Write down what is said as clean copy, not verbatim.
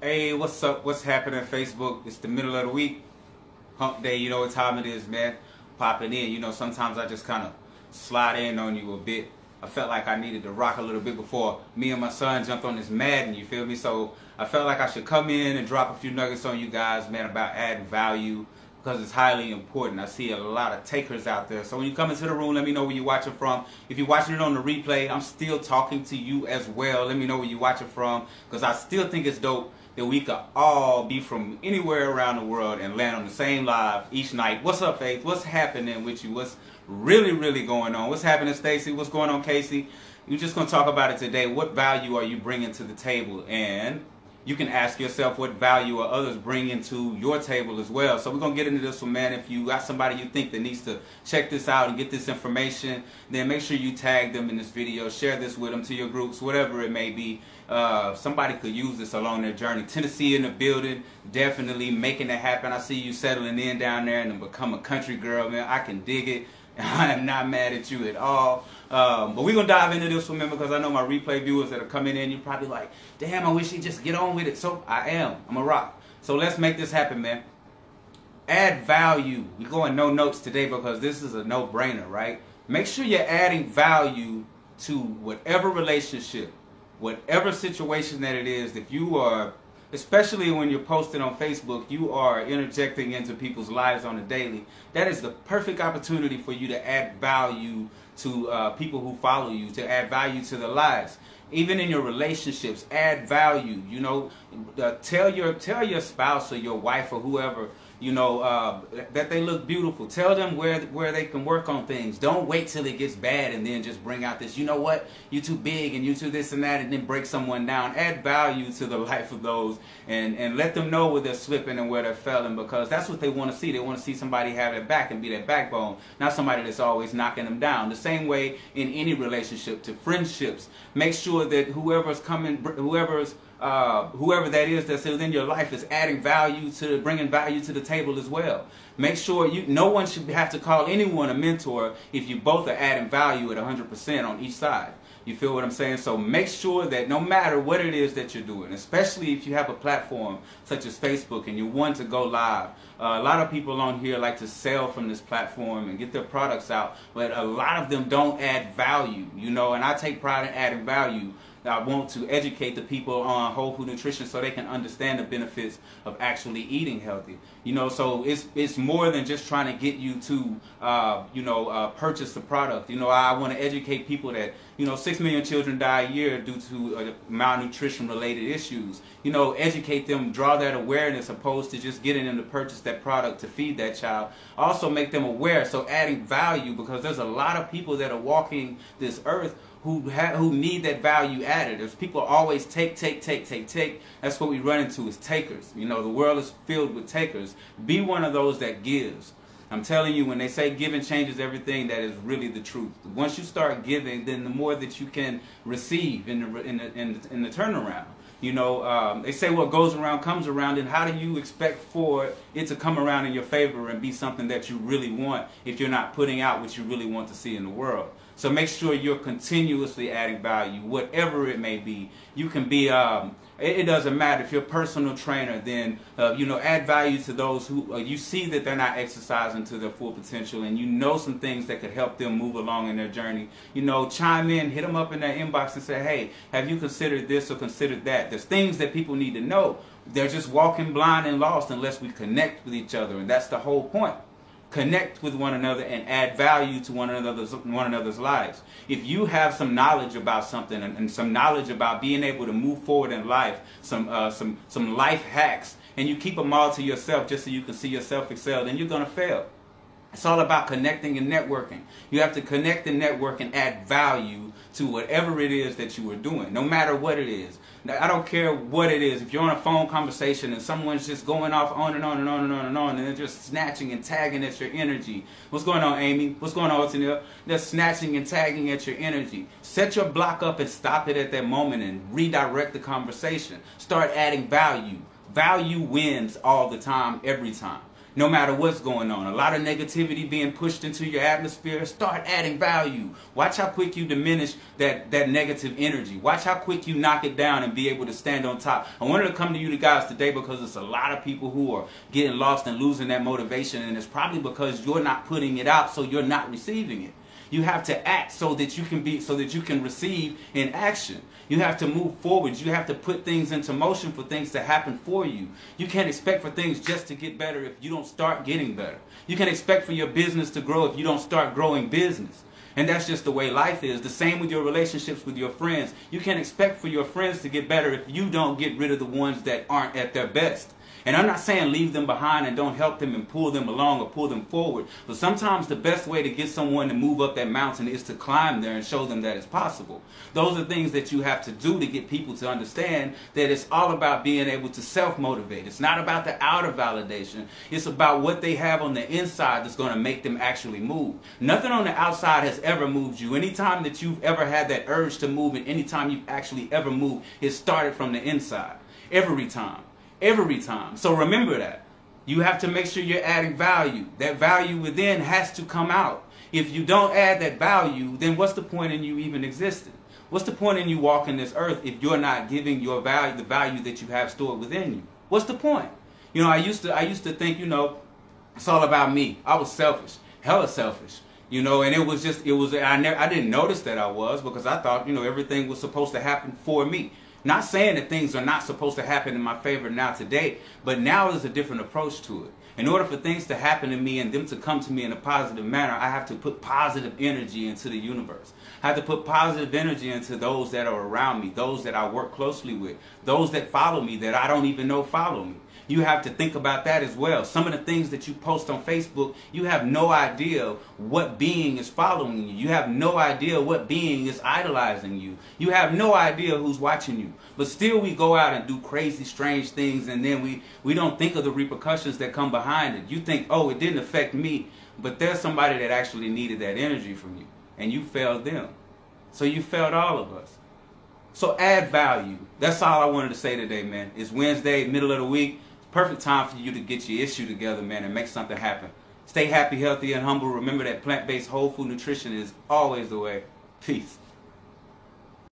Hey, what's up? What's happening, Facebook? It's the middle of the week. Hump day, you know what time it is, man. Popping in. Sometimes I just kind of slide in on you a bit. I felt like I needed to rock a little bit before me and my son jumped on this Madden, you feel me? So I felt like I should come in and drop a few nuggets on you guys, man, about adding value, because it's highly important. I see a lot of takers out there. So when you come into the room, let me know where you're watching from. If you're watching it on the replay, I'm still talking to you as well. Let me know where you're watching from, because I still think it's dope that we could all be from anywhere around the world and land on the same live each night. What's up, Faith? What's happening with you? What's really going on? What's happening, Stacy? What's going on, Casey? We're just going to talk about it today. What value are you bringing to the table? And you can ask yourself what value are others bringing to your table as well. So we're going to get into this one, man. If you got somebody you think that needs to check this out and get this information, then make sure you tag them in this video. Share this with them to your groups, whatever it may be. Somebody could use this along their journey. Tennessee in the building, definitely making it happen. I see you settling in down there and become a country girl, man. I can dig it. I am not mad at you at all. But we're going to dive into this one, man, because I know my replay viewers that are coming in, you're probably like, damn, I wish he'd just get on with it. So I am. I'm a rock. So let's make this happen, man. Add value. We're going no notes today because this is a no-brainer, right? Make sure you're adding value to whatever relationship, whatever situation that it is. If you are, especially when you're posting on Facebook, you are interjecting into people's lives on a daily. That is the perfect opportunity for you to add value to people who follow you, to add value to their lives. Even in your relationships, add value. Tell your spouse or your wife or whoever, that they look beautiful. Tell them where they can work on things. Don't wait till it gets bad and then just bring out this, you know what, you too big and you too this and that, and then break someone down. Add value to the life of those and let them know where they're slipping and where they're failing, because that's what they want to see. They want to see somebody have their back and be their backbone, not somebody that's always knocking them down. The same way in any relationship, to friendships. Make sure that whoever that is that's within your life is adding value to, bringing value to the table as well. Make sure no one should have to call anyone a mentor if you both are adding value at 100% on each side. You feel what I'm saying? So make sure that no matter what it is that you're doing, especially if you have a platform such as Facebook and you want to go live, a lot of people on here like to sell from this platform and get their products out, but a lot of them don't add value, and I take pride in adding value. I want to educate the people on whole food nutrition so they can understand the benefits of actually eating healthy. So it's more than just trying to get you to, purchase the product. I want to educate people that, 6 million children die a year due to malnutrition related issues. Educate them, draw that awareness opposed to just getting them to purchase that product to feed that child. Also make them aware, so adding value, because there's a lot of people that are walking this earth who need that value added. There's people always take. That's what we run into, is takers. The world is filled with takers. Be one of those that gives. I'm telling you, when they say giving changes everything, that is really the truth. Once you start giving, then the more that you can receive in the turnaround. They say what goes around comes around, and how do you expect for it to come around in your favor and be something that you really want if you're not putting out what you really want to see in the world? So make sure you're continuously adding value, whatever it may be. You can be, it doesn't matter. If you're a personal trainer, then, add value to those who you see that they're not exercising to their full potential, and some things that could help them move along in their journey. Chime in, hit them up in their inbox and say, hey, have you considered this or considered that? There's things that people need to know. They're just walking blind and lost unless we connect with each other, and that's the whole point. Connect with one another and add value to one another's lives. If you have some knowledge about something and some knowledge about being able to move forward in life, some life hacks, and you keep them all to yourself just so you can see yourself excel, then you're going to fail. It's all about connecting and networking. You have to connect and network and add value to whatever it is that you are doing, no matter what it is. Now, I don't care what it is. If you're on a phone conversation and someone's just going off on and on and on and on and on, and they're just snatching and tagging at your energy. What's going on, Amy? What's going on, Otanil? They're snatching and tagging at your energy. Set your block up and stop it at that moment and redirect the conversation. Start adding value. Value wins all the time, every time. No matter what's going on, a lot of negativity being pushed into your atmosphere, start adding value. Watch how quick you diminish that negative energy. Watch how quick you knock it down and be able to stand on top. I wanted to come to you guys today because it's a lot of people who are getting lost and losing that motivation, and it's probably because you're not putting it out, so you're not receiving it. You have to act so that you can receive in action. You have to move forward. You have to put things into motion for things to happen for you. You can't expect for things just to get better if you don't start getting better. You can't expect for your business to grow if you don't start growing business. And that's just the way life is. The same with your relationships with your friends. You can't expect for your friends to get better if you don't get rid of the ones that aren't at their best. And I'm not saying leave them behind and don't help them and pull them along or pull them forward. But sometimes the best way to get someone to move up that mountain is to climb there and show them that it's possible. Those are things that you have to do to get people to understand that it's all about being able to self-motivate. It's not about the outer validation. It's about what they have on the inside that's going to make them actually move. Nothing on the outside has ever moved you. Anytime that you've ever had that urge to move and anytime you've actually ever moved, it started from the inside. Every time. Every time. So remember that. You have to make sure you're adding value. That value within has to come out. If you don't add that value, then what's the point in you even existing? What's the point in you walking this earth if you're not giving your value, the value that you have stored within you? What's the point? You know, I used to think, you know, it's all about me. I was selfish. Hella selfish. You know, and I didn't notice that I was because I thought, you know, everything was supposed to happen for me. Not saying that things are not supposed to happen in my favor now today, but now there's a different approach to it. In order for things to happen to me and them to come to me in a positive manner, I have to put positive energy into the universe. I have to put positive energy into those that are around me, those that I work closely with, those that follow me that I don't even know follow me. You have to think about that as well. Some of the things that you post on Facebook, you have no idea what being is following you. You have no idea what being is idolizing you. You have no idea who's watching you. But still we go out and do crazy, strange things, and then we don't think of the repercussions that come behind it. You think, oh, it didn't affect me, but there's somebody that actually needed that energy from you, and you failed them. So you failed all of us. So add value. That's all I wanted to say today, man. It's Wednesday, middle of the week. Perfect time for you to get your issue together, man, and make something happen. Stay happy, healthy, and humble. Remember that plant-based whole food nutrition is always the way. Peace.